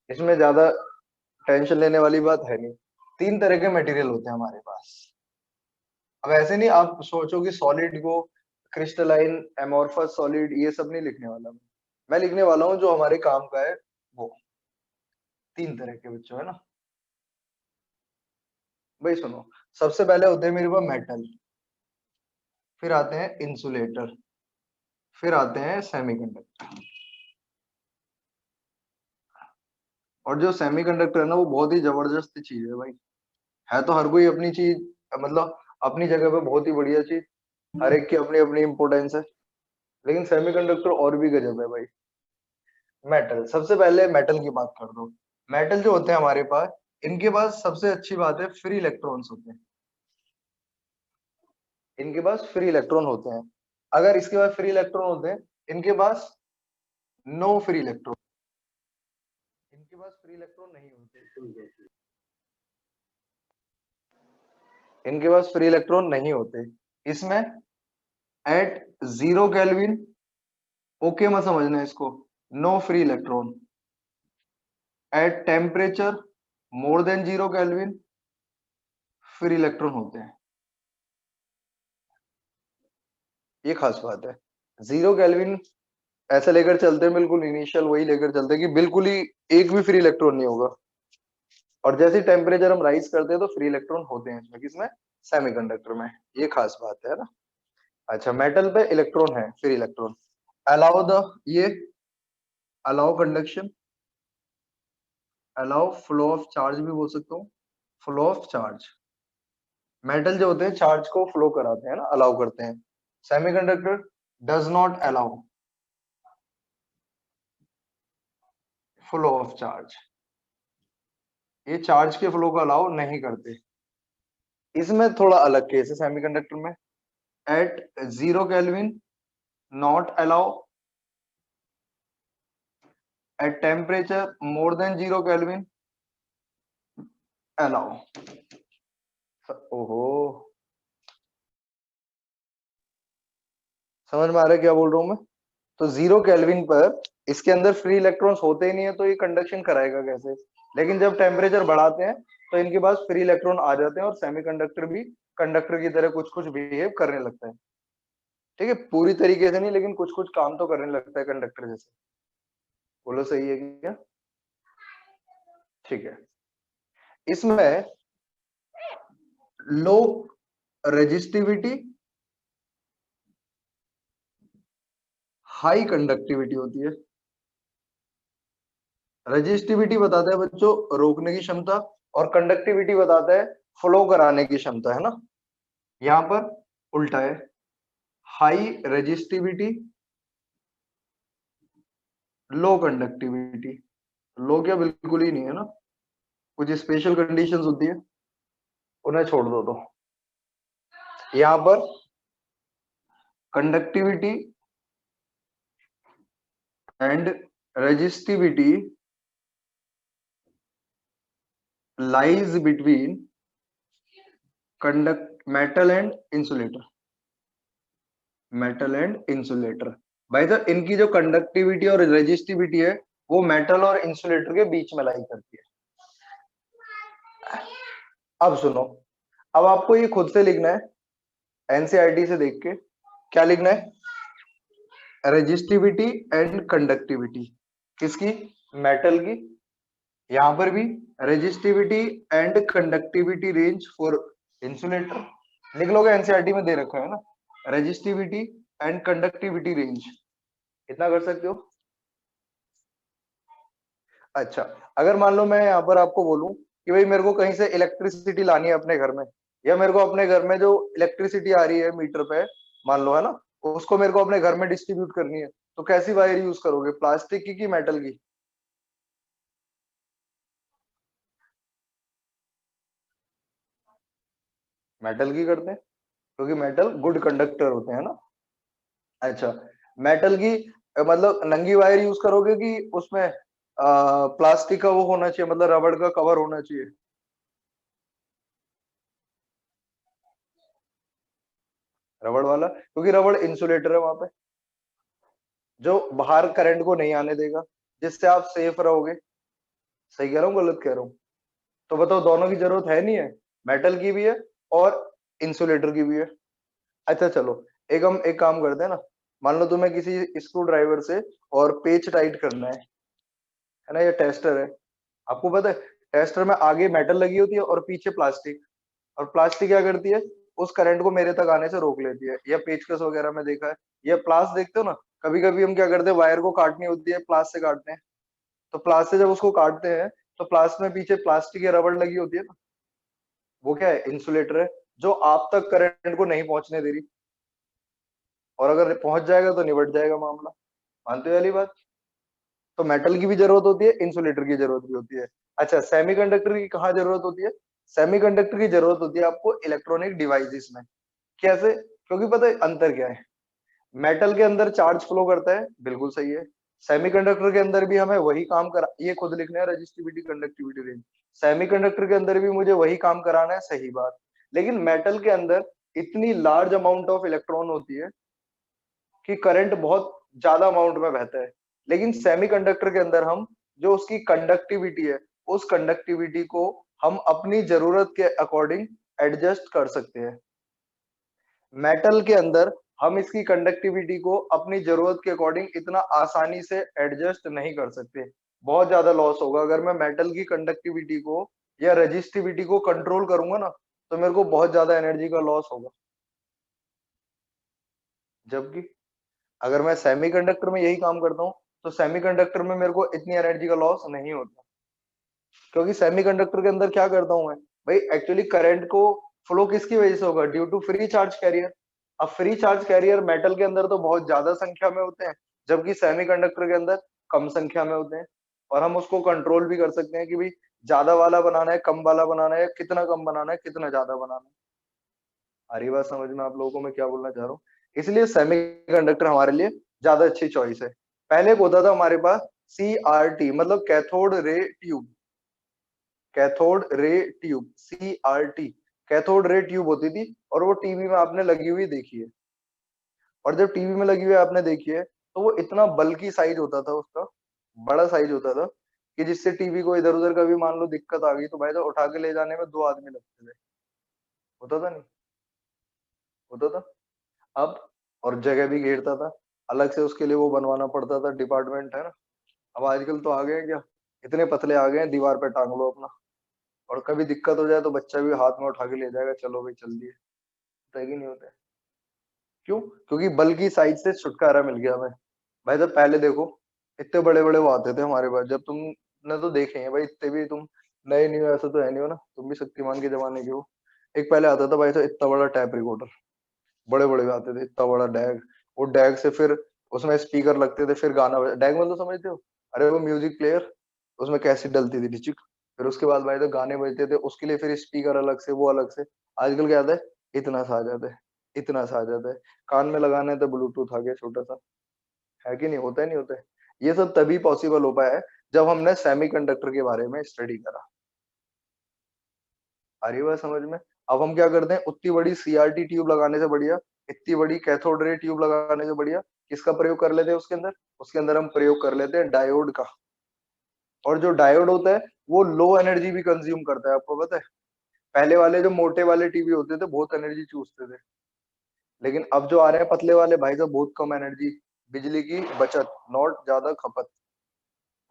इसमें ज्यादा टेंशन लेने वाली बात है नहीं। तीन तरह के मटेरियल होते हैं हमारे पास। अब ऐसे नहीं आप सोचो कि सॉलिड को क्रिस्टलाइन, एमोर्फस सॉलिड, ये सब नहीं लिखने वाला मैं लिखने वाला हूँ जो हमारे काम का है वो। तीन तरह के बच्चों है ना भाई। सुनो, सबसे पहले होते हैं मेरे पास मेटल, फिर आते हैं इंसुलेटर, फिर आते हैं सेमीकंडक्टर। और जो सेमीकंडक्टर है ना वो बहुत ही जबरदस्त चीज है भाई। है तो हर कोई अपनी चीज, मतलब अपनी जगह पे बहुत ही बढ़िया चीज, हर एक की अपनी अपनी इंपोर्टेंस है, लेकिन सेमीकंडक्टर और भी गजब है भाई। मेटल, सबसे पहले मेटल की बात कर दो। मेटल जो होते हैं हमारे पास, इनके पास सबसे अच्छी बात है फ्री इलेक्ट्रॉन्स होते हैं। इनके पास फ्री इलेक्ट्रॉन होते हैं। अगर इसके पास फ्री इलेक्ट्रॉन होते हैं, इनके पास नो फ्री इलेक्ट्रॉन, इनके पास फ्री इलेक्ट्रॉन नहीं होते। इनके पास फ्री इलेक्ट्रॉन नहीं होते। इसमें एट 0 केल्विन, ओके मत समझना इसको, no free electron. At temperature more than 0 kelvin, free electron होते हैं। ये खास बात है। 0 केल्विन ऐसे लेकर चलते हैं, बिल्कुल इनिशियल वही लेकर चलते हैं कि बिल्कुल ही एक भी फ्री इलेक्ट्रॉन नहीं होगा। और जैसे टेम्परेचर हम राइज करते हैं तो फ्री इलेक्ट्रॉन होते हैं इसमें, किसमें? सेमीकंडक्टर में। ये खास बात है ना। अच्छा, मेटल पे इलेक्ट्रॉन है, फ्री इलेक्ट्रॉन। अलाउ द, ये allow conduction, allow flow of charge भी बोल सकता हूँ, फ्लो ऑफ चार्ज। मेटल जो होते हैं चार्ज को फ्लो कराते हैं ना, अलाउ करते हैं। Semiconductor does not allow flow of charge, ये चार्ज के फ्लो को अलाउ नहीं करते। इसमें थोड़ा अलग केस है सेमीकंडक्टर में। At 0 kelvin not allow, at temperature more than 0 kelvin allow. ओहो, समझ में आ रहा है क्या बोल रहा हूं मैं? तो 0 केल्विन पर इसके अंदर फ्री इलेक्ट्रॉन्स होते ही नहीं है, तो ये कंडक्शन कराएगा कैसे? लेकिन जब टेम्परेचर बढ़ाते हैं तो इनके पास फ्री इलेक्ट्रॉन आ जाते हैं और सेमीकंडक्टर भी कंडक्टर की तरह कुछ कुछ बिहेव करने लगता है। ठीक है, पूरी तरीके से नहीं, लेकिन कुछ कुछ काम तो करने लगता है कंडक्टर जैसे। बोलो सही है क्या? ठीक है। इसमें लो रेजिस्टिविटी, हाई कंडक्टिविटी होती है। रेजिस्टिविटी बताता है बच्चों रोकने की क्षमता, और कंडक्टिविटी बताता है फ्लो कराने की क्षमता, है ना। यहां पर उल्टा है, हाई रेजिस्टिविटी, लो कंडक्टिविटी। लो क्या, बिल्कुल ही नहीं है ना, कुछ स्पेशल कंडीशंस होती है, उन्हें छोड़ दो। तो यहां पर conductivity and resistivity lies between conduct metal and insulator, metal and insulator. भाई तो इनकी जो कंडक्टिविटी और रेजिस्टिविटी है वो मेटल और इंसुलेटर के बीच में लाई करती है। अब सुनो, अब आपको ये खुद से लिखना है एनसीईआरटी से देख के। क्या लिखना है? रेजिस्टिविटी एंड कंडक्टिविटी किसकी? मेटल की। यहां पर भी resistivity and conductivity range for insulator लिख लोगे, एनसीईआरटी में दे रखा है ना, रेजिस्टिविटी एंड कंडक्टिविटी रेंज, इतना कर सकते हो। अच्छा, अगर मान लो मैं यहाँ पर आपको बोलूं कि भाई मेरे को कहीं से इलेक्ट्रिसिटी लानी है अपने घर में, या मेरे को अपने घर में जो इलेक्ट्रिसिटी आ रही है मीटर पे, मान लो, है ना, उसको मेरे को अपने घर में डिस्ट्रीब्यूट करनी है, तो कैसी वायर यूज करोगे, प्लास्टिक की कि मेटल की? मेटल की करते हैं, क्योंकि मेटल गुड कंडक्टर होते हैं ना। अच्छा, मेटल की मतलब नंगी वायर यूज करोगे कि उसमें प्लास्टिक का वो होना चाहिए, मतलब रबड़ का कवर होना चाहिए? रबड़ वाला, क्योंकि रबड़ इंसुलेटर है वहां पे, जो बाहर करंट को नहीं आने देगा, जिससे आप सेफ रहोगे। सही कह रहा हूँ गलत कह रहा हूँ? तो बताओ दोनों की जरूरत है नहीं है? मेटल की भी है और इंसुलेटर की भी है। अच्छा चलो, एक काम करते हैं ना। मान लो तुम्हें किसी स्क्रू ड्राइवर से और पेच टाइट करना है ना, ये टेस्टर है। आपको पता है टेस्टर में आगे मेटल लगी होती है और पीछे प्लास्टिक। और प्लास्टिक क्या करती है, उस करंट को मेरे तक आने से रोक लेती है। या पेचकस वगैरह में देखा है, या प्लास देखते हो ना, कभी कभी हम क्या करते हैं, वायर को काटनी होती है, प्लास से काटते हैं। तो प्लास से जब उसको काटते हैं, तो प्लास में पीछे प्लास्टिक या रबड़ लगी होती है ना, वो क्या है, इंसुलेटर है, जो आप तक करंट को नहीं पहुंचने दे रही। और अगर पहुंच जाएगा तो निबट जाएगा मामला। मानते हो वाली बात? तो मेटल की भी जरूरत होती है, इंसुलेटर की जरूरत भी होती है। अच्छा, सेमीकंडक्टर की कहाँ जरूरत होती है? सेमीकंडक्टर की जरूरत होती है आपको इलेक्ट्रॉनिक डिवाइसेस में। कैसे? क्योंकि पता है अंतर क्या है, मेटल के अंदर चार्ज फ्लो करता है, बिल्कुल सही है। सेमीकंडक्टर के अंदर भी हमें वही काम करा, ये खुद लिखना है, रजिस्टिविटी कंडक्टिविटी रेंज। सेमीकंडक्टर के अंदर भी मुझे वही काम कराना है, सही बात। लेकिन मेटल के अंदर इतनी लार्ज अमाउंट ऑफ इलेक्ट्रॉन होती है कि करंट बहुत ज्यादा अमाउंट में बहता है। लेकिन सेमीकंडक्टर के अंदर हम जो उसकी कंडक्टिविटी है, उस कंडक्टिविटी को हम अपनी जरूरत के अकॉर्डिंग एडजस्ट कर सकते हैं। मेटल के अंदर हम इसकी कंडक्टिविटी को अपनी जरूरत के अकॉर्डिंग इतना आसानी से एडजस्ट नहीं कर सकते। बहुत ज्यादा लॉस होगा अगर मैं मेटल की कंडक्टिविटी को या रजिस्टिविटी को कंट्रोल करूंगा ना, तो मेरे को बहुत ज्यादा एनर्जी का लॉस होगा। जबकि अगर मैं सेमीकंडक्टर में यही काम करता हूँ, तो सेमीकंडक्टर में मेरे को इतनी एनर्जी का लॉस नहीं होता। क्योंकि सेमीकंडक्टर के अंदर क्या करता हूं मैं, भाई एक्चुअली करंट को फ्लो किसकी वजह से होगा, due to free charge carrier. अब फ्री चार्ज कैरियर मेटल के अंदर तो बहुत ज्यादा संख्या में होते हैं, जबकि सेमीकंडक्टर के अंदर कम संख्या में होते हैं। और हम उसको कंट्रोल भी कर सकते हैं कि भाई ज्यादा वाला बनाना है, कम वाला बनाना है, कितना कम बनाना है, कितना ज्यादा बनाना है। आ रही बात समझ में आप लोगों को मैं क्या बोलना चाह रहा हूँ? इसलिए सेमीकंडक्टर हमारे लिए ज्यादा अच्छी चॉइस है। पहले एक होता था हमारे पास CRT, मतलब cathode ray tube. Cathode ray tube, CRT, cathode ray tube होती थी। और वो टीवी में आपने लगी हुई देखी है। और जब टीवी में लगी हुई आपने देखी है, तो वो इतना बल्कि साइज होता था उसका, बड़ा साइज होता था, कि जिससे टीवी को इधर उधर कभी मान लो दिक्कत आ गई, तो भाई तो उठा के ले जाने में 2 आदमी लगते थे। होता था नहीं? होता था। अब और जगह भी घेरता था, अलग से उसके लिए वो बनवाना पड़ता था, डिपार्टमेंट है ना। अब आजकल तो आ गए हैं क्या, इतने पतले आ गए हैं, दीवार पे टांग लो अपना। और कभी दिक्कत हो जाए तो बच्चा भी हाथ में उठा के ले जाएगा, चलो भाई चल दिए। होता है कि नहीं होता है? क्यों? क्योंकि बल्कि साइज से छुटकारा मिल गया हमें। भाई तो पहले देखो, इतने बड़े बड़े वो आते थे हमारे पास, जब तुमने तो देखे हैं भाई, इतने भी तुम नए नहीं हो ऐसा तो है नहीं हो ना, तुम भी शक्तिमान के जमाने के हो। एक पहले आता था भाई तो इतना बड़ा टैप रिकॉर्डर, बड़े बड़े आते थे, इतना बड़ा डैग। वो डैग से फिर उसमें स्पीकर लगते थे, फिर गाना डैग मतलब समझते हो? अरे वो म्यूजिक प्लेयर, उसमें कैसेट डलती थी डिचिक। फिर उसके बाद भाई तो गाने बजते थे, उसके लिए फिर स्पीकर अलग से, वो अलग से। आजकल क्या आता है, इतना सा आ जाता है, इतना सा आ जाता है। कान में लगाना है तो ब्लूटूथ आ गया छोटा सा। है कि नहीं? होता है नहीं होता है? ये सब तभी पॉसिबल हो पाया है जब हमने सेमीकंडक्टर के बारे में स्टडी करा। आ रही बात समझ में? अब हम क्या करते हैं, उतनी बड़ी CRT ट्यूब लगाने से बढ़िया, इतनी बड़ी कैथोड रे ट्यूब लगाने से बढ़िया किसका प्रयोग कर लेते हैं उसके अंदर? उसके अंदर हम प्रयोग कर लेते हैं डायोड का। और जो डायोड होता है, वो लो एनर्जी भी कंज्यूम करता है, आपको पता है? पहले वाले जो मोटे वाले टीवी होते थे बहुत एनर्जी चूसते थे। लेकिन अब जो आ रहे हैं पतले वाले भाई साहब, बहुत कम एनर्जी, बिजली की बचत, नॉट ज्यादा खपत।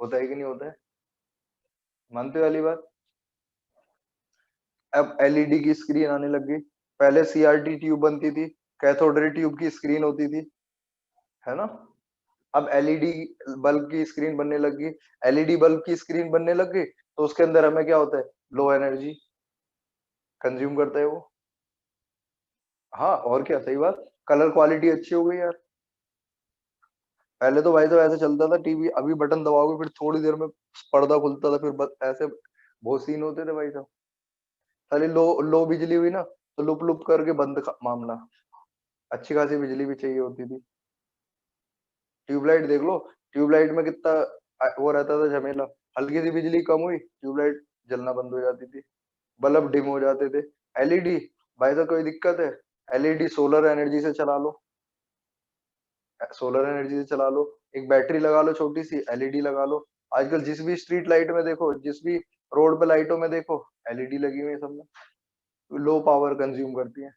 होता है कि नहीं होता है? मानते हो वाली बात? अब LED की स्क्रीन आने लग गई। पहले CRT ट्यूब बनती थी, कैथोड रे ट्यूब की स्क्रीन होती थी, है ना। अब LED बल्ब की स्क्रीन बनने लग गई। LED बल्ब की स्क्रीन बनने लग गई, तो उसके अंदर हमें क्या होता है, लो एनर्जी कंज्यूम करता है वो। हाँ और क्या, सही बात। कलर क्वालिटी अच्छी हो गई यार। पहले तो भाई तो ऐसे चलता था टीवी, अभी बटन दबाओगे फिर थोड़ी देर में पर्दा खुलता था, फिर ऐसे बहुत सीन होते थे भाई साहब। खाली लो लो बिजली हुई ना, तो लुप लुप करके बंद मामला। अच्छी खासी बिजली भी चाहिए होती थी। ट्यूबलाइट देख लो, ट्यूबलाइट में कितना वो रहता था झमेला। हल्की सी बिजली कम हुई, ट्यूबलाइट जलना बंद हो जाती थी, बल्ब डिम हो जाते थे। LED, भाई तो कोई दिक्कत है, LED सोलर एनर्जी से चला लो, सोलर एनर्जी से चला लो। एक बैटरी लगा लो छोटी सी, LED लगा लो, आजकल जिस भी स्ट्रीट लाइट में देखो, जिस भी रोड पे लाइटों में देखो, एलईडी लगी हुई है सब में, लो पावर कंज्यूम करती है।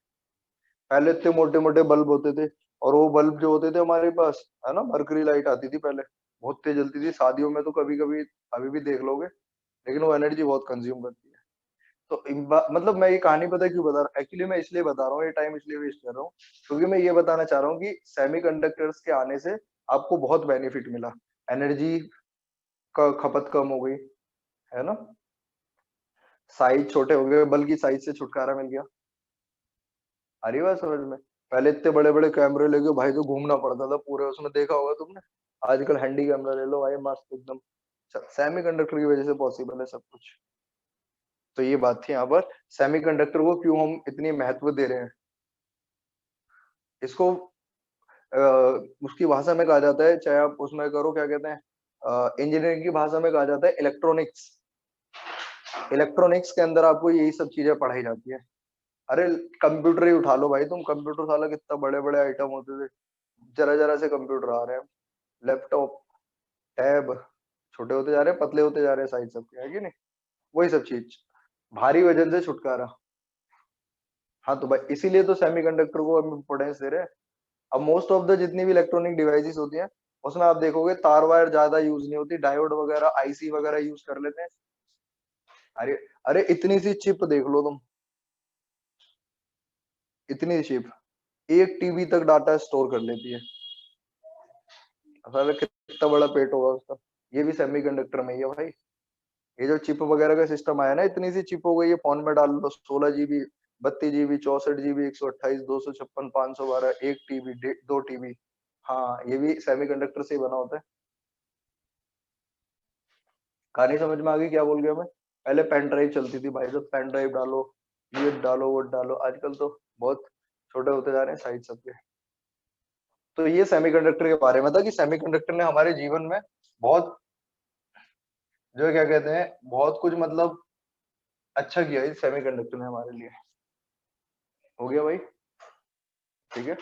पहले इतने मोटे मोटे बल्ब होते थे, और वो बल्ब जो होते थे हमारे पास, है ना, मरकरी लाइट आती थी पहले, बहुत तेज जलती थी, शादियों में तो कभी कभी अभी भी देख लोगे, लेकिन वो एनर्जी बहुत कंज्यूम करती है। तो मतलब मैं ये कहानी पता है क्यों बता रहा, एक्चुअली मैं इसलिए बता रहा हूँ, ये टाइम इसलिए वेस्ट कर रहा हूँ, क्योंकि मैं ये बताना चाह रहा हूँ कि सेमीकंडक्टर्स के आने से आपको बहुत बेनिफिट मिला। एनर्जी का खपत कम हो गई, है ना, साइज छोटे हो गए, बल्कि साइज से छुटकारा मिल गया। आ रही बात समझ में? पहले इतने बड़े बड़े कैमरे लेके भाई तो घूमना पड़ता था पूरे उसमें, देखा होगा तुमने। आजकल हैंडी कैमरा ले लो भाई, मस्त एकदम। सेमी कंडक्टर की वजह से पॉसिबल है सब कुछ। तो ये बात थी यहाँ पर, सेमी कंडक्टर को क्यों हम इतनी महत्व दे रहे हैं। इसको उसकी भाषा में कहा जाता है, चाहे आप उसमें करो क्या कहते हैं, इंजीनियरिंग की भाषा में कहा जाता है इलेक्ट्रॉनिक्स। इलेक्ट्रॉनिक्स के अंदर आपको यही सब चीजें पढ़ाई जाती है। अरे कंप्यूटर ही उठा लो भाई तुम, कंप्यूटर साला कितना बड़े बड़े आइटम होते थे, जरा जरा से कंप्यूटर आ रहे हैं। लैपटॉप, टैब, छोटे होते जा रहे हैं, पतले होते जा रहे हैं, साइज सबके, है कि नहीं? वही सब चीज, भारी वजन से छुटकारा। हाँ तो भाई इसीलिए तो सेमीकंडक्टर को हम इम्पोर्टेंस दे रहे हैं। अब मोस्ट ऑफ द जितनी भी इलेक्ट्रॉनिक डिवाइसेस होती हैं, उसमें आप देखोगे तार वायर ज्यादा यूज नहीं होती, डायोड वगैरह, आईसी वगैरह यूज कर लेते हैं। अरे, अरे इतनी सी चिप देख लो तुम, इतनी चिप 1 टीबी तक डाटा स्टोर कर लेती है। असल कितना बड़ा पेट होगा उसका। ये भी सेमीकंडक्टर में ही है भाई। ये जो चिप वगैरह का सिस्टम आया ना, इतनी सी चिप हो गई है, फोन में डाल लो, 16 GB, 32 GB, 64 GB, 128, 256, 512, 1 TB, 2 TB. हाँ ये भी सेमीकंडक्टर से ही बना होता है। कहानी समझ में आ गई क्या बोल गया मैं? पहले पेन ड्राइव चलती थी भाई, तो पेन ड्राइव डालो, ये डालो, वो डालो, आजकल तो बहुत छोटे होते जा रहे हैं साइज सबके। तो ये सेमीकंडक्टर के बारे में था कि सेमीकंडक्टर ने हमारे जीवन में बहुत, जो है क्या कहते हैं, बहुत कुछ मतलब अच्छा किया है सेमीकंडक्टर ने हमारे लिए। हो गया भाई, ठीक है।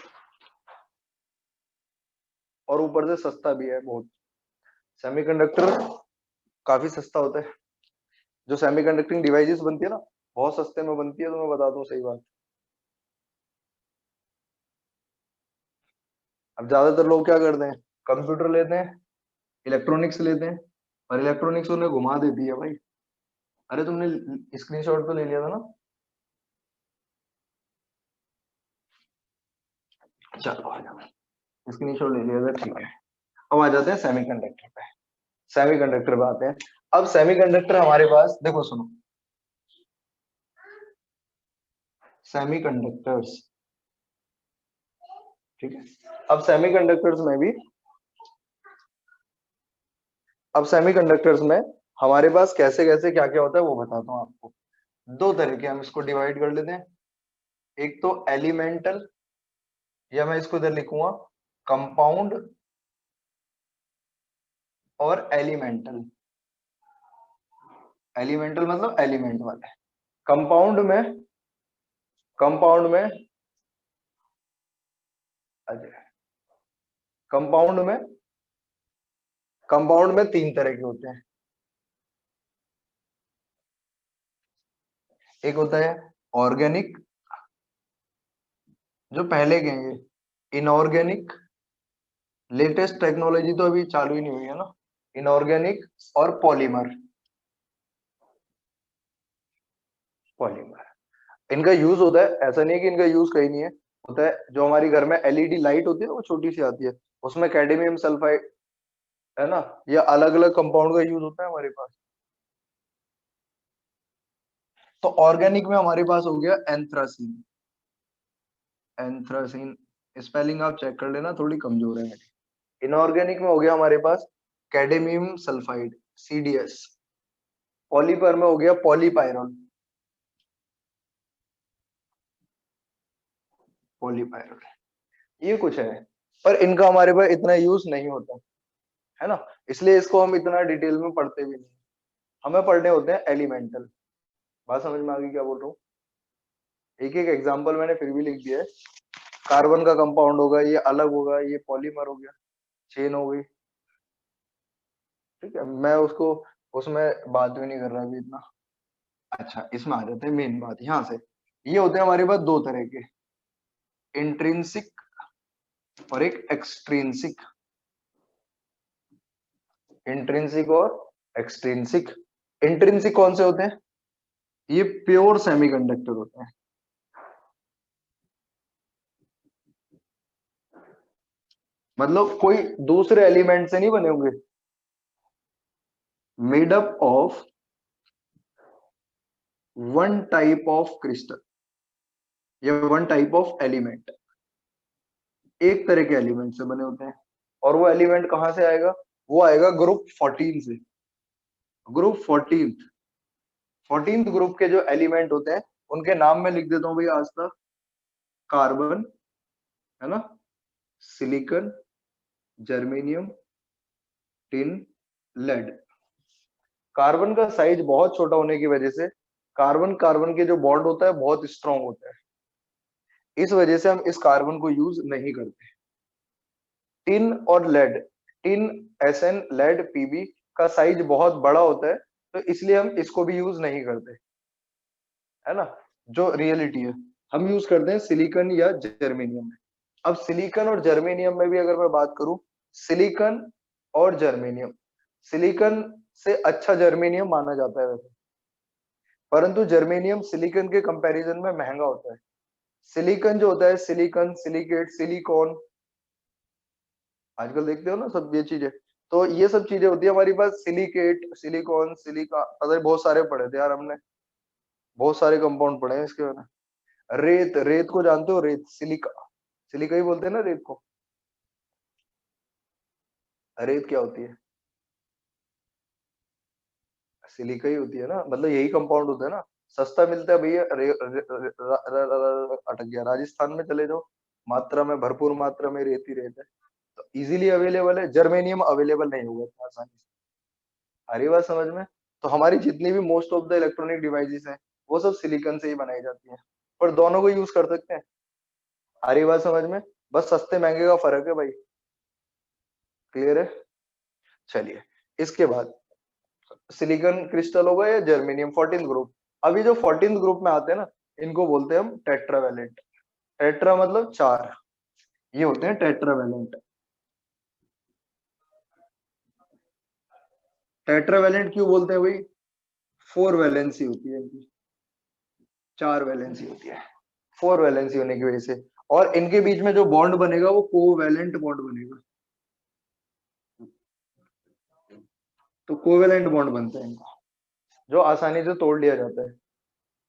और ऊपर से सस्ता भी है बहुत। सेमीकंडक्टर काफी सस्ता होता है। जो सेमीकंडक्टिंग डिवाइसेस बनती है ना, बहुत सस्ते में बनती है, तो मैं बता दूं सही बात। अब ज्यादातर लोग क्या करते हैं, कंप्यूटर लेते हैं, इलेक्ट्रॉनिक्स लेते हैं, और इलेक्ट्रॉनिक्स उन्हें घुमा देती है भाई। अरे तुमने स्क्रीनशॉट तो ले लिया था ना? चलो आ जाओ, स्क्रीनशॉट ले लिया था, ठीक है। अब आ जाते हैं सेमीकंडक्टर पे। सेमीकंडक्टर पे आते हैं। अब सेमीकंडक्टर हमारे पास देखो, सुनो, सेमीकंडक्टर्स, ठीक है। अब सेमीकंडक्टर्स में भी, अब सेमीकंडक्टर्स में हमारे पास कैसे कैसे क्या क्या होता है वो बताता हूँ आपको। दो तरह के हम इसको डिवाइड कर लेते हैं। एक तो एलिमेंटल, या मैं इसको इधर लिखूंगा कंपाउंड, और एलिमेंटल। एलिमेंटल मतलब एलिमेंट वाले। कंपाउंड में, कंपाउंड में, अच्छा, कंपाउंड में, कंपाउंड में 3 तरह के होते हैं। एक होता है ऑर्गेनिक, जो पहले के हैं ये। इनऑर्गेनिक, लेटेस्ट टेक्नोलॉजी तो अभी चालू ही नहीं हुई है ना। इनऑर्गेनिक और पॉलीमर। पॉलीमर, इनका यूज होता है, ऐसा नहीं है कि इनका यूज कहीं नहीं है, होता है। जो हमारी घर में एलईडी लाइट होती है ना, वो छोटी सी आती है, उसमें कैडमियम सल्फाइड, है ना, या अलग अलग कंपाउंड का यूज होता है हमारे पास। तो ऑर्गेनिक में हमारे पास हो गया एंथ्रासीन। एंथ्रासीन स्पेलिंग आप चेक कर लेना, थोड़ी कमजोर है मेरी। इनऑर्गेनिक में हो गया हमारे पास कैडमियम सल्फाइड, सीडीएस। पॉलीपर में हो गया पॉलीपायरॉन। पॉलीपायरॉन, ये कुछ है, पर इनका हमारे पास इतना यूज नहीं होता, है ना, इसलिए इसको हम इतना डिटेल में पढ़ते भी नहीं। हमें पढ़ने होते हैं एलिमेंटल। बात समझ में आ गई क्या बोल रहा हूँ? एक एक एग्जांपल मैंने फिर भी लिख दिया है। कार्बन का कंपाउंड होगा, ये अलग होगा, ये पॉलीमर हो गया, चेन हो गई, ठीक है, मैं उसको उसमें बात भी नहीं कर रहा अभी इतना। अच्छा, इसमें आ जाते हैं मेन बात यहाँ से। ये होते हैं हमारे पास दो तरह के, इंट्रिंसिक और एक एक्सट्रिंसिक। इंट्रिंसिक और एक्सट्रिंसिक। इंट्रिंसिक कौन से होते हैं? ये प्योर सेमीकंडक्टर होते हैं। मतलब कोई दूसरे एलिमेंट से नहीं बने होंगे, made up of one type of crystal या वन टाइप ऑफ एलिमेंट, एक तरह के एलिमेंट से बने होते हैं। और वो एलिमेंट कहां से आएगा? वो आएगा ग्रुप 14 से। ग्रुप 14, 14th ग्रुप के जो एलिमेंट होते हैं उनके नाम में लिख देता हूं भैया आज तक। कार्बन, है ना, silicon, germanium, tin, lead. Carbon का साइज बहुत छोटा होने की वजह से कार्बन कार्बन के जो बॉन्ड होता है बहुत स्ट्रांग होता है, इस वजह से हम इस कार्बन को यूज नहीं करते। टिन और lead, tin S N, lead PB का साइज बहुत बड़ा होता है, तो इसलिए हम इसको भी यूज नहीं करते, है ना। जो रियलिटी है, हम यूज करते हैं सिलिकॉन या जर्मेनियम में। अब सिलिकॉन और जर्मेनियम में भी अगर मैं बात करूं, सिलिकॉन और जर्मेनियम, सिलिकॉन से अच्छा जर्मेनियम माना जाता है वैसे, परंतु जर्मेनियम सिलिकॉन के कंपैरिजन में महंगा होता है। सिलिकॉन जो होता है, सिलिकॉन, सिलिकेट, सिलिकॉन, आजकल देखते हो ना सब ये चीजें, तो ये सब चीजें होती है हमारे पास। सिलिकेट, सिलिकॉन, सिलिका, पता है बहुत सारे पढ़े थे यार हमने, बहुत सारे कंपाउंड पढ़े हैं इसके बारे में। रेत, रेत को जानते हो? रेत, सिलिका, सिलिका ही बोलते हैं ना रेत को। रेत क्या होती है? सिलिका ही होती है ना, मतलब यही कंपाउंड होता है ना। सस्ता मिलता है भैया, अटक गया, राजस्थान में चले जाओ, मात्रा में, भरपूर मात्रा में रेत ही रेत है। तो इजीली अवेलेबल है, जर्मेनियम अवेलेबल नहीं होगा इतना आसानी से। आ रही बात समझ में? तो हमारी जितनी भी most of the electronic devices हैं वो सब सिलिकॉन से ही बनाई जाती हैं, पर दोनों को यूज कर सकते हैं। आ रही बात समझ में? बस सस्ते महंगे का फर्क है भाई। क्लियर है? चलिए, इसके बाद सिलिकॉन क्रिस्टल होगा या जर्मेनियम 14 ग्रुप। अभी जो 14 ग्रुप में आते हैं ना, इनको बोलते हैं हम टेट्रावेलेंट। टेट्रा मतलब चार, ये होते हैं टेट्रावेलेंट। टेट्रावेलेंट क्यों बोलते हैं भाई? फोर वैलेंसी होती है इनकी, चार वैलेंसी होती है, फोर वैलेंसी होने की वजह से। और इनके बीच में जो बॉन्ड बनेगा वो कोवैलेंट बॉन्ड बनेगा, तो कोवैलेंट बॉन्ड बनता है इनका, जो आसानी से तोड़ लिया जाता है।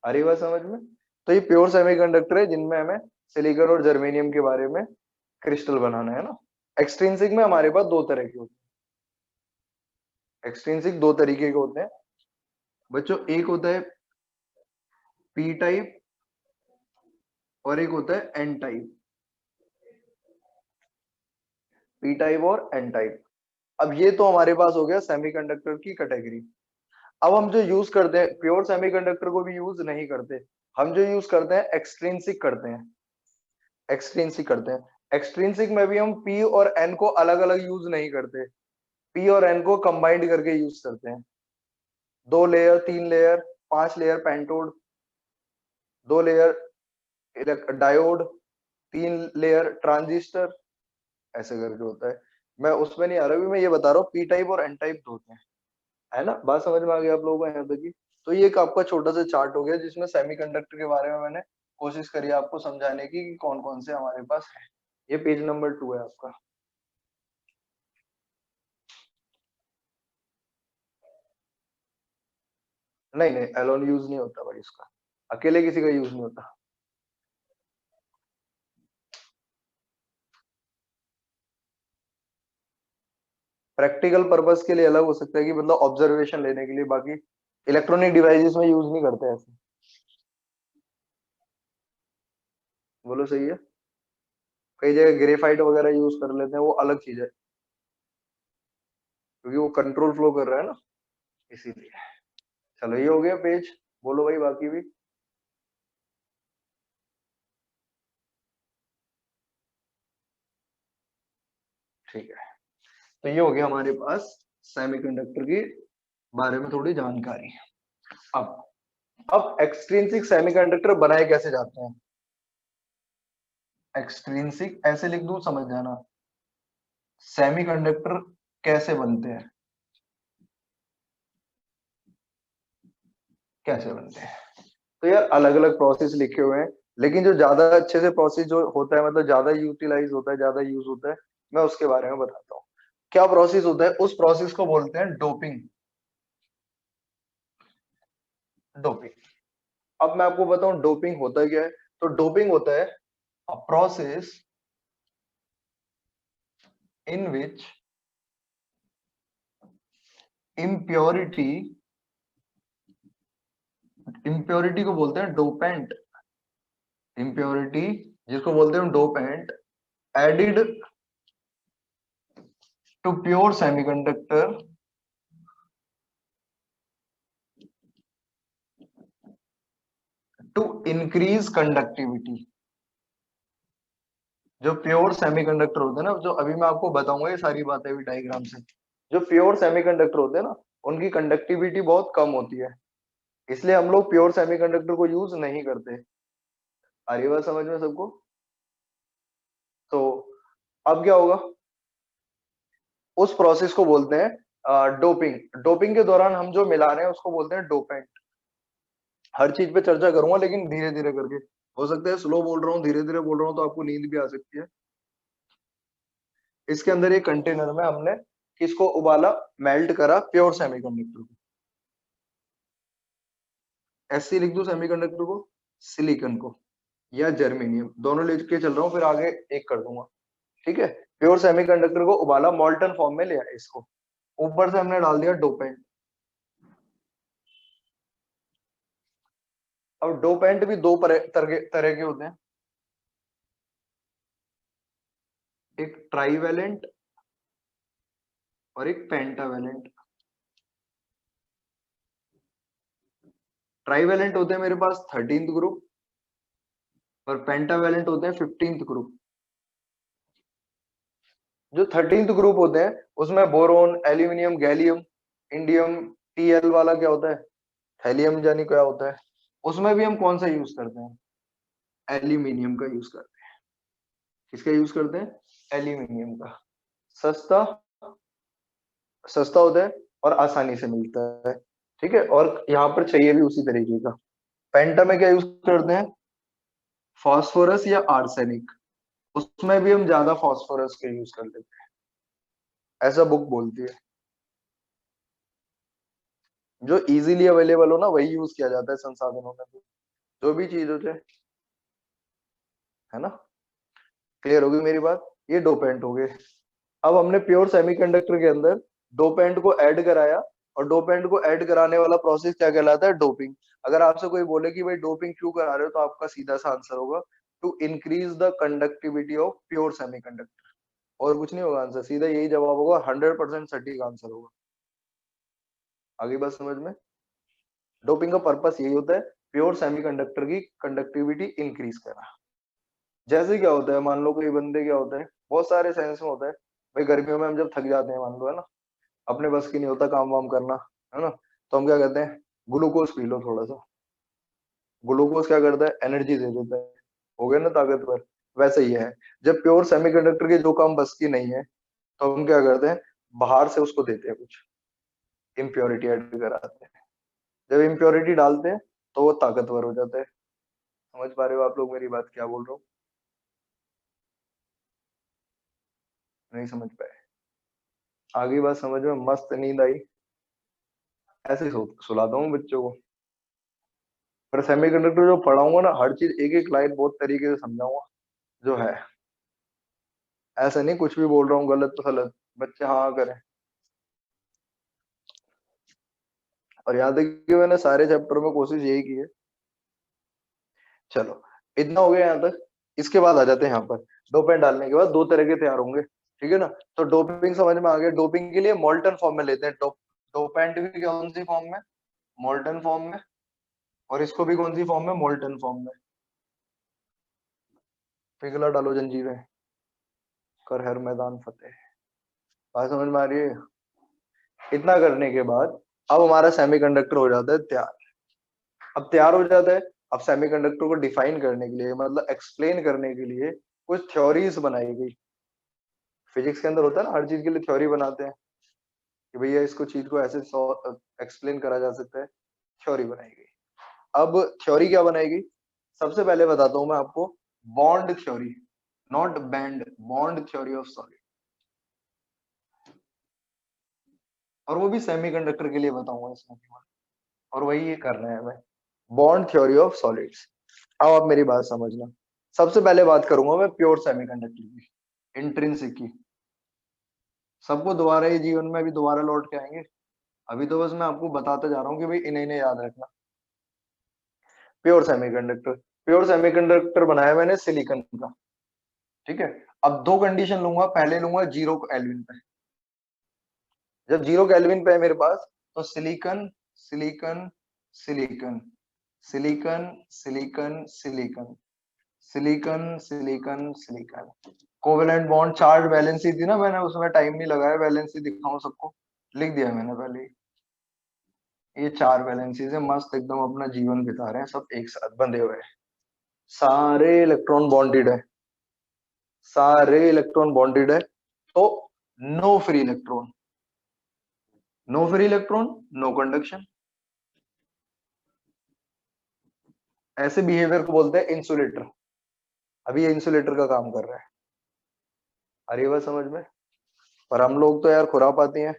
आ रही बात समझ में? तो ये प्योर सेमीकंडक्टर है जिनमें हमें सिलिकॉन और जर्मेनियम के बारे में क्रिस्टल बनाना है ना। एक्सट्रिंसिक में हमारे पास दो तरह के होते हैं, एक्सट्रिंसिक दो तरीके के होते हैं बच्चों। एक होता है पी टाइप और एक होता है एन टाइप। पी टाइप और एन टाइप। अब ये तो हमारे पास हो गया सेमीकंडक्टर की कैटेगरी। अब हम जो यूज करते हैं, प्योर सेमीकंडक्टर को भी यूज नहीं करते, हम जो यूज करते हैं एक्सट्रिंसिक करते हैं। एक्सट्रिंसिक करते हैं, एक्सट्रिंसिक में भी हम पी और एन को अलग अलग यूज नहीं करते, पी और एन को कंबाइंड करके यूज करते हैं। दो लेयर, तीन लेयर, पांच लेयर पेंटोड, दो लेयर डायोड, तीन लेयर ट्रांजिस्टर, ऐसे करके होता है। मैं उसमें नहीं आ रहा, अभी मैं ये बता रहा हूँ पी टाइप और एन टाइप होते हैं, है ना। बात समझ में आ गई आप लोगों को यहाँ तक की? तो ये एक आपका छोटा सा चार्ट हो गया जिसमें सेमीकंडक्टर के बारे में मैंने कोशिश करी आपको समझाने की कि कौन कौन से हमारे पास है। ये पेज नंबर 2 है आपका। नहीं नहीं, एलोन यूज नहीं होता भाई इसका, अकेले किसी का यूज नहीं होता। प्रैक्टिकल पर्पस के लिए अलग हो सकता है कि मतलब ऑब्जर्वेशन लेने के लिए, बाकी इलेक्ट्रॉनिक डिवाइसेस में यूज नहीं करते ऐसे। बोलो सही है। कई जगह ग्रेफाइट वगैरह यूज कर लेते हैं, वो अलग चीज है, क्योंकि वो कंट्रोल फ्लो कर रहा है ना, इसीलिए। चलो ये हो गया पेज, बोलो भाई बाकी भी। ठीक है, तो ये हो गया हमारे पास सेमीकंडक्टर के बारे में थोड़ी जानकारी। अब एक्सट्रिंसिक सेमीकंडक्टर बनाए कैसे जाते हैं? एक्सट्रिंसिक ऐसे लिख दूं, समझ जाना, सेमीकंडक्टर कैसे बनते हैं, कैसे बनते हैं। तो यार अलग अलग प्रोसेस लिखे हुए हैं, लेकिन जो ज्यादा अच्छे से प्रोसेस जो होता है, मतलब ज्यादा यूटिलाइज होता है, ज्यादा यूज होता है, मैं उसके बारे में बताता हूँ। क्या प्रोसेस होता है? उस प्रोसेस को बोलते हैं डोपिंग। डोपिंग। अब मैं आपको बताऊं डोपिंग होता क्या है। तो डोपिंग होता है a process in which impurity, impurity को बोलते हैं डोपेंट, इम्प्योरिटी जिसको बोलते हैं dopant, added to pure semiconductor to increase conductivity. जो प्योर सेमीकंडक्टर होते हैं ना, जो अभी मैं आपको बताऊंगा ये सारी बातें भी डायग्राम से, जो प्योर सेमीकंडक्टर होते हैं ना, उनकी कंडक्टिविटी बहुत कम होती है, इसलिए हम लोग प्योर सेमीकंडक्टर को यूज नहीं करते। आ रही बात समझ में सबको? तो अब क्या होगा, उस प्रोसेस को बोलते हैं डोपिंग। डोपिंग के दौरान हम जो मिला रहे हैं उसको बोलते हैं डोपेंट। हर चीज पे चर्चा करूंगा, लेकिन धीरे धीरे करके, हो सकता है स्लो बोल रहा हूँ, धीरे धीरे बोल रहा हूँ, तो आपको नींद भी आ सकती है। इसके अंदर एक कंटेनर में हमने किसको उबाला, मेल्ट करा प्योर सेमीकंडक्टर को। एससी लिख दो सेमीकंडक्टर को, सिलिकॉन को या जर्मेनियम, दोनों लेके चल रहा हूँ, फिर आगे एक कर दूंगा। ठीक है, प्योर सेमीकंडक्टर को उबाला, मॉल्टन फॉर्म में लिया इसको, ऊपर से हमने डाल दिया डोपेंट। अब डोपेंट भी दो तरह के होते हैं, एक ट्राईवैलेंट और एक पेंटावैलेंट। ट्राईवैलेंट होते हैं मेरे पास 13th ग्रुप, और पेंटावैलेंट होते हैं 15th ग्रुप। जो 13th ग्रुप होते हैं उसमें boron, aluminium, gallium, indium, TL वाला क्या होता है, थैलियम जानी क्या होता है, उसमें भी हम कौन सा यूज करते हैं, एल्यूमिनियम का यूज करते हैं। किसका यूज करते हैं? एल्यूमिनियम का। सस्ता, सस्ता होता है और आसानी से मिलता है। ठीक है, और यहाँ पर चाहिए भी उसी तरीके का। पेंटा में क्या यूज करते हैं, फास्फोरस या आर्सेनिक, उसमें भी हम ज्यादा फास्फोरस के यूज कर लेते हैं, ऐसा बुक बोलती है। जो इजीली अवेलेबल हो ना, वही यूज किया जाता है संसाधनों में, जो भी चीज हो जाए, है ना। क्लियर होगी मेरी बात? ये डोपेंट हो गए। अब हमने प्योर सेमीकंडक्टर के अंदर डोपेंट को ऐड कराया, और डोपेंट को ऐड कराने वाला प्रोसेस क्या कहलाता है, डोपिंग। अगर आपसे कोई बोले कि भाई डोपिंग क्यों करा रहे हो, तो आपका सीधा सा आंसर होगा to increase the conductivity of pure semiconductor. और कुछ नहीं होगा आंसर, सीधा यही जवाब होगा, 100% सटीक आंसर होगा। आगे बात समझ में? डोपिंग का पर्पस यही होता है, प्योर सेमीकंडक्टर की कंडक्टिविटी इंक्रीज करना। जैसे क्या होता है, मान लो कोई बंदे क्या होता है, बहुत सारे सेंस में होता है, भाई गर्मियों में हम जब थक जाते हैं, मान लो, है ना, अपने बस की नहीं होता काम वाम करना, है ना, तो हम क्या कहते हैं, ग्लूकोज पी लो थोड़ा सा। ग्लूकोज क्या करता है, एनर्जी दे देता है, हो गया ना ताकतवर। वैसे ही है, जब प्योर सेमीकंडक्टर के जो काम बस की नहीं है, तो हम क्या करते हैं, बाहर से उसको देते हैं कुछ, इम्प्योरिटी ऐड कराते हैं। जब इम्प्योरिटी डालते हैं तो वो ताकतवर हो जाता है। समझ पा रहे हो आप लोग मेरी बात, क्या बोल रहा हूँ? नहीं समझ पाए? आगे बात समझ में, मस्त नींद आई? ऐसे ही सुलाता हूँ बच्चों को। पर सेमीकंडक्टर जो पढ़ाऊंगा ना, हर चीज एक एक लाइन बहुत तरीके से समझाऊंगा, जो है। ऐसा नहीं कुछ भी बोल रहा हूँ गलत तो गलत, बच्चे हाँ हाँ करें। और याद है कि मैंने सारे चैप्टर में कोशिश यही की है। चलो, इतना हो गया यहाँ तक। इसके बाद आ जाते हैं यहाँ पर, डोपेंट डालने के बाद दो तरह के तैयार होंगे। ठीक है ना, तो डोपिंग समझ में आ गया। डोपिंग के लिए मोल्टन फॉर्म में लेते हैं, डोपेंट भी कौन सी फॉर्म में, मोल्टन फॉर्म में, और इसको भी कौन सी फॉर्म में, मोल्टन फॉर्म में। पिघला डालो जंजीरें, कर हर मैदान फतेह। बात समझ में आ रही है? इतना करने के बाद अब हमारा सेमीकंडक्टर हो जाता है तैयार। अब तैयार हो जाता है, अब सेमीकंडक्टर को डिफाइन करने के लिए, मतलब एक्सप्लेन करने के लिए कुछ थ्योरीज बनाई गई। फिजिक्स के अंदर होता है ना, हर चीज के लिए थ्योरी बनाते हैं कि भैया इसको चीज को ऐसे एक्सप्लेन करा जा सकता है, थ्योरी बनाई गई। अब थ्योरी क्या बनाई गई, सबसे पहले बताता हूं मैं आपको, bond theory, not band, bond theory of solid. और वो भी सेमीकंडक्टर के लिए बताऊंगा इसमें केवल, और वही ये कर रहे हैं हमें, बॉन्ड थ्योरी ऑफ सॉलिड्स। अब आप मेरी बात समझना, सबसे पहले बात करूंगा मैं प्योर सेमीकंडक्टर की, इंट्रिंसिक की। सबको दोबारा ये जीवन में अभी दोबारा लौट के आएंगे, अभी तो बस मैं आपको बताते जा रहा हूँ कि भाई इन्हें इन्हें याद रखना। प्योर सेमीकंडक्टर, प्योर सेमीकंडक्टर बनाया मैंने सिलिकॉन का, ठीक है। अब दो कंडीशन लूंगा, पहले लूंगा 0 केल्विन पे। जब 0 केल्विन पे है मेरे पास, तो silicon silicon silicon silicon silicon silicon silicon silicon silicon, covalent bond, charge valency थी ना, मैंने उसमें टाइम नहीं लगाया, वैलेंसी दिखाऊं सबको, लिख दिया मैंने पहले ही। ये 4 वैलेंसी से मस्त एकदम अपना जीवन बिता रहे हैं, सब एक साथ बंधे हुए हैं, सारे इलेक्ट्रॉन बॉन्डेड है, सारे इलेक्ट्रॉन बॉन्डेड है। तो no free electron, no free electron, no conduction. ऐसे बिहेवियर को बोलते हैं इंसुलेटर। अभी ये इंसुलेटर का काम कर रहा है, आ रही है बात समझ में। पर हम लोग तो यार खुरापाती हैं,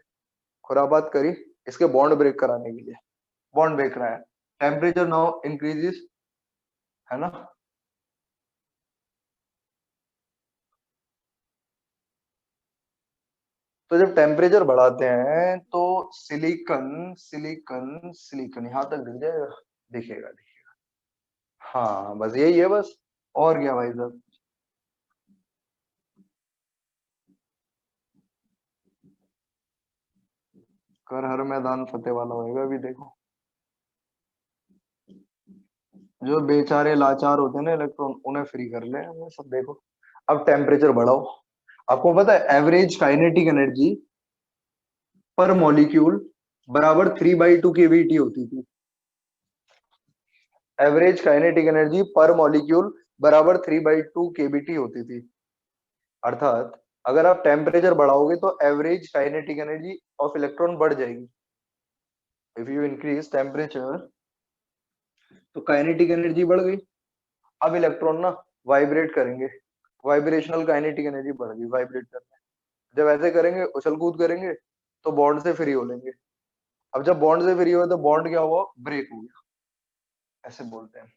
खुरापात करी इसके बॉन्ड ब्रेक कराने के लिए, बॉन्ड ब्रेक रहा है, टेम्परेचर नाउ इंक्रीजेस, है ना। तो जब टेम्परेचर बढ़ाते हैं तो सिलिकॉन सिलिकॉन सिलिकॉन यहां तक दिख जाएगा, दिखेगा दिखेगा। हाँ बस यही है बस, और क्या भाई साहब। कर हर मैदान फतेह वाला होएगा अभी देखो, जो बेचारे लाचार होते हैं ना इलेक्ट्रॉन, उन्हें फ्री कर ले हमें सब देखो। अब टेम्परेचर बढ़ाओ, आपको पता है एवरेज काइनेटिक एनर्जी पर मॉलिक्यूल बराबर 3/2 केवीटी होती थी। एवरेज काइनेटिक एनर्जी पर मॉलिक्यूल बराबर 3/2 केबीटी होती थी। अर्थात अगर आप टेम्परेचर बढ़ाओगे तो average kinetic energy of electron बढ़ जाएगी। इफ यू इंक्रीज टेम्परेचर तो काइनेटिक एनर्जी बढ़ गई। अब इलेक्ट्रॉन ना वाइब्रेट करेंगे, वाइब्रेशनल काइनेटिक एनर्जी बढ़ गई, वाइब्रेट करना। जब ऐसे करेंगे, उछल कूद करेंगे, तो बॉन्ड से फ्री हो लेंगे। अब जब बॉन्ड से फ्री हुआ तो बॉन्ड क्या हुआ, ब्रेक हो गया, ऐसे बोलते हैं।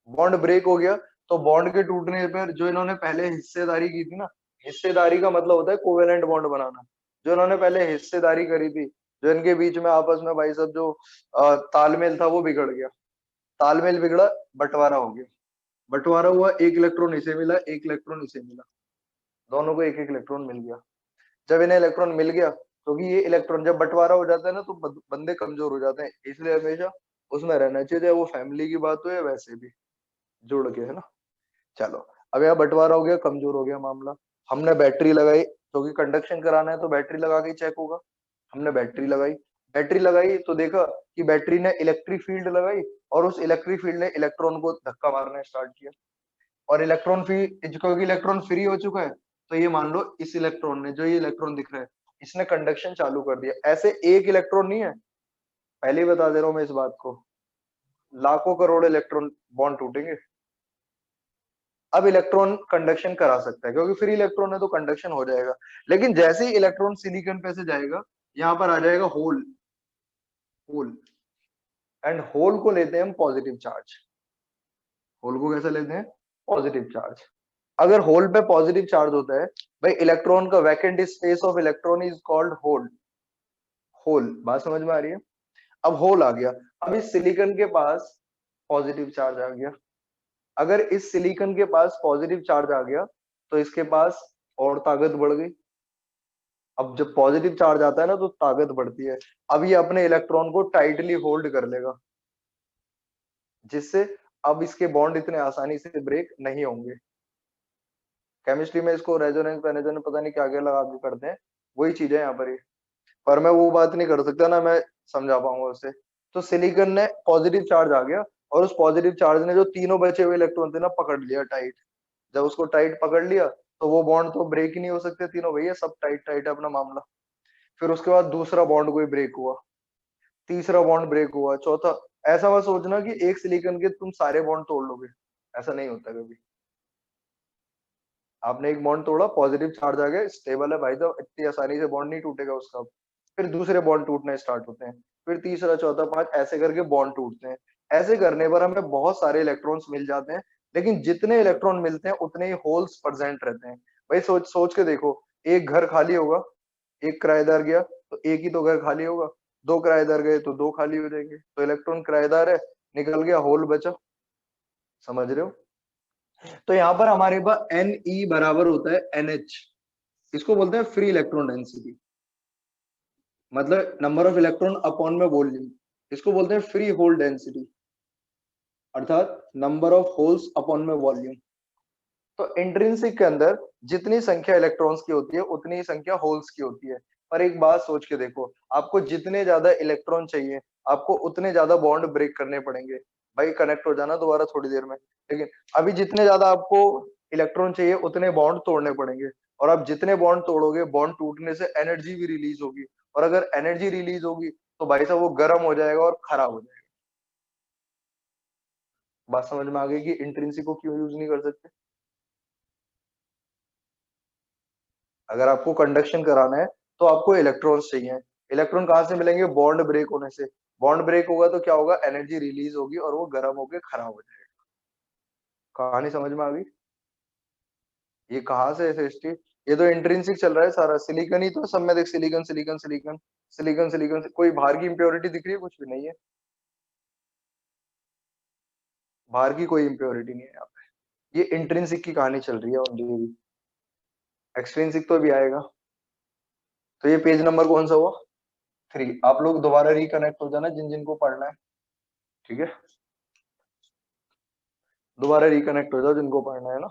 बॉन्ड ब्रेक हो गया, तो बॉन्ड के टूटने पर जो इन्होंने पहले हिस्सेदारी की थी ना, हिस्सेदारी का मतलब होता है कोवेलेंट बॉन्ड बनाना। जो इन्होंने पहले हिस्सेदारी करी थी, जो इनके बीच में आपस में भाई साहब जो तालमेल था वो बिगड़ गया, तालमेल बिगड़ा, बंटवारा हो गया। बंटवारा हुआ, एक इलेक्ट्रॉन इसे मिला, एक इलेक्ट्रॉन इसे मिला, दोनों को एक एक इलेक्ट्रॉन मिल गया। जब इन्हें इलेक्ट्रॉन मिल गया, क्योंकि ये इलेक्ट्रॉन जब बंटवारा हो जाता है ना तो बंदे कमजोर हो जाते हैं, इसलिए हमेशा उसमें रहना चाहिए, चाहे वो फैमिली की बात हो या वैसे भी जुड़ के, है ना। चलो, अब यहाँ बंटवारा हो गया, कमजोर हो गया मामला। हमने बैटरी लगाई, क्योंकि कंडक्शन कराना है तो बैटरी लगा के चेक होगा। हमने बैटरी लगाई, बैटरी लगाई तो देखा कि बैटरी ने इलेक्ट्रिक फील्ड लगाई, और उस इलेक्ट्रिक फील्ड ने इलेक्ट्रॉन को धक्का मारना स्टार्ट किया। और इलेक्ट्रॉन फ्री, क्योंकि इलेक्ट्रॉन फ्री हो चुका है, तो ये मान लो इस इलेक्ट्रॉन ने, जो ये इलेक्ट्रॉन दिख रहा है, इसने कंडक्शन चालू कर दिया। ऐसे एक इलेक्ट्रॉन नहीं है, पहले ही बता दे रहा हूं मैं इस बात को, लाखों करोड़ इलेक्ट्रॉन बॉन्ड टूटेंगे। अब इलेक्ट्रॉन कंडक्शन करा सकता है, क्योंकि फ्री इलेक्ट्रॉन है तो कंडक्शन हो जाएगा। लेकिन जैसे ही इलेक्ट्रॉन सिलिकॉन पे से जाएगा, यहाँ पर आ जाएगा होल, होल। एंड होल को लेते हैं हम पॉजिटिव चार्ज। होल को कैसे लेते हैं, पॉजिटिव चार्ज। अगर होल पे पॉजिटिव चार्ज होता है, भाई इलेक्ट्रॉन का vacant space of electron is called hole, hole. बात समझ में आ रही है। अब होल आ गया, अब इस सिलिकॉन के पास पॉजिटिव चार्ज आ गया। अगर इस सिलिकॉन के पास पॉजिटिव चार्ज आ गया, तो इसके पास और ताकत बढ़ गई। अब जब पॉजिटिव चार्ज आता है ना तो ताकत बढ़ती है। अब ये अपने इलेक्ट्रॉन को टाइटली होल्ड कर लेगा, जिससे अब इसके बॉन्ड इतने आसानी से ब्रेक नहीं होंगे। केमिस्ट्री में इसको रेजोनेंस रेजोनेंस पता नहीं क्या क्या लगा के करते हैं, वही चीज है यहाँ पर ये। पर मैं वो बात नहीं कर सकता ना, मैं समझा पाऊंगा उसे। तो सिलिकॉन ने पॉजिटिव चार्ज आ गया, और उस पॉजिटिव चार्ज ने जो तीनों बचे हुए इलेक्ट्रॉन थे ना पकड़ लिया टाइट। जब उसको टाइट पकड़ लिया तो वो बॉन्ड तो ब्रेक ही नहीं हो सकते तीनों, भैया सब टाइट टाइट है अपना मामला। फिर उसके बाद दूसरा बॉन्ड कोई ब्रेक हुआ, तीसरा बॉन्ड ब्रेक हुआ, चौथा। ऐसा मत सोचना कि एक सिलिकॉन के तुम सारे बॉन्ड तोड़ लोगे, ऐसा नहीं होता कभी। आपने एक बॉन्ड तोड़ा, पॉजिटिव चार्ज आ गया, स्टेबल है भाई साहब, इतनी आसानी से बॉन्ड नहीं टूटेगा उसका। फिर दूसरे बॉन्ड टूटने स्टार्ट होते हैं, फिर तीसरा चौथा पांच ऐसे करके बॉन्ड टूटते हैं। ऐसे करने पर हमें बहुत सारे इलेक्ट्रॉन्स मिल जाते हैं, लेकिन जितने इलेक्ट्रॉन मिलते हैं उतने ही होल्स प्रेजेंट रहते हैं। भाई सोच सोच के देखो, एक घर खाली होगा, एक किराएदार गया तो एक ही तो घर खाली होगा, दो किराएदार गए तो दो खाली हो जाएंगे, तो इलेक्ट्रॉन किराएदार है, निकल गया, होल बचा। समझ रहे हो? तो यहाँ पर हमारे पास एन ई बराबर होता है एन एच, इसको बोलते हैं फ्री इलेक्ट्रॉन डेंसिटी, मतलब नंबर ऑफ इलेक्ट्रॉन अपॉन में वॉल्यूम। इसको बोलते हैं फ्री होल डेंसिटी, अर्थात नंबर ऑफ होल्स अपॉन में वॉल्यूम। तो इंट्रिंसिक के अंदर जितनी संख्या इलेक्ट्रॉन्स की होती है उतनी ही संख्या होल्स की होती है। पर एक बात सोच के देखो, आपको जितने ज्यादा इलेक्ट्रॉन चाहिए, आपको उतने ज्यादा बॉन्ड ब्रेक करने पड़ेंगे। भाई कनेक्ट हो जाना दोबारा थोड़ी देर में। लेकिन अभी जितने ज्यादा आपको इलेक्ट्रॉन चाहिए उतने बॉन्ड तोड़ने पड़ेंगे, और आप जितने बॉन्ड तोड़ोगे, बॉन्ड टूटने से एनर्जी भी रिलीज होगी, और अगर एनर्जी रिलीज होगी तो भाई साहब वो गर्म हो जाएगा और खराब हो जाएगा। बात समझ में आ गई कि इंट्रिंसिक को क्यों यूज नहीं कर सकते? अगर आपको कंडक्शन कराना है तो आपको इलेक्ट्रॉन्स चाहिए। इलेक्ट्रॉन कहाँ से मिलेंगे? बॉन्ड ब्रेक होने से। बॉन्ड ब्रेक होगा तो क्या होगा? एनर्जी रिलीज होगी और वो गर्म होकर खराब हो जाएगा। कहानी समझ में आ गई? ये कहाँ से है सृष्टि? ये तो इंट्रिंसिक चल रहा है सारा, सिलिकॉन ही तो सब में देख, silicon silicon silicon silicon silicon, कोई बाहर की इंप्योरिटी दिख रही है? कुछ भी नहीं है, बाहर की कोई इंप्योरिटी नहीं है यहाँ पे। ये इंट्रिंसिक की कहानी चल रही है ओनली, एक्सट्रिंसिक तो अभी आएगा। तो ये पेज नंबर कौन सा हुआ? 3। आप लोग दोबारा रिकनेक्ट हो जाना जिन जिन को पढ़ना है, ठीक है? दोबारा रिकनेक्ट हो जाओ जिनको पढ़ना है ना।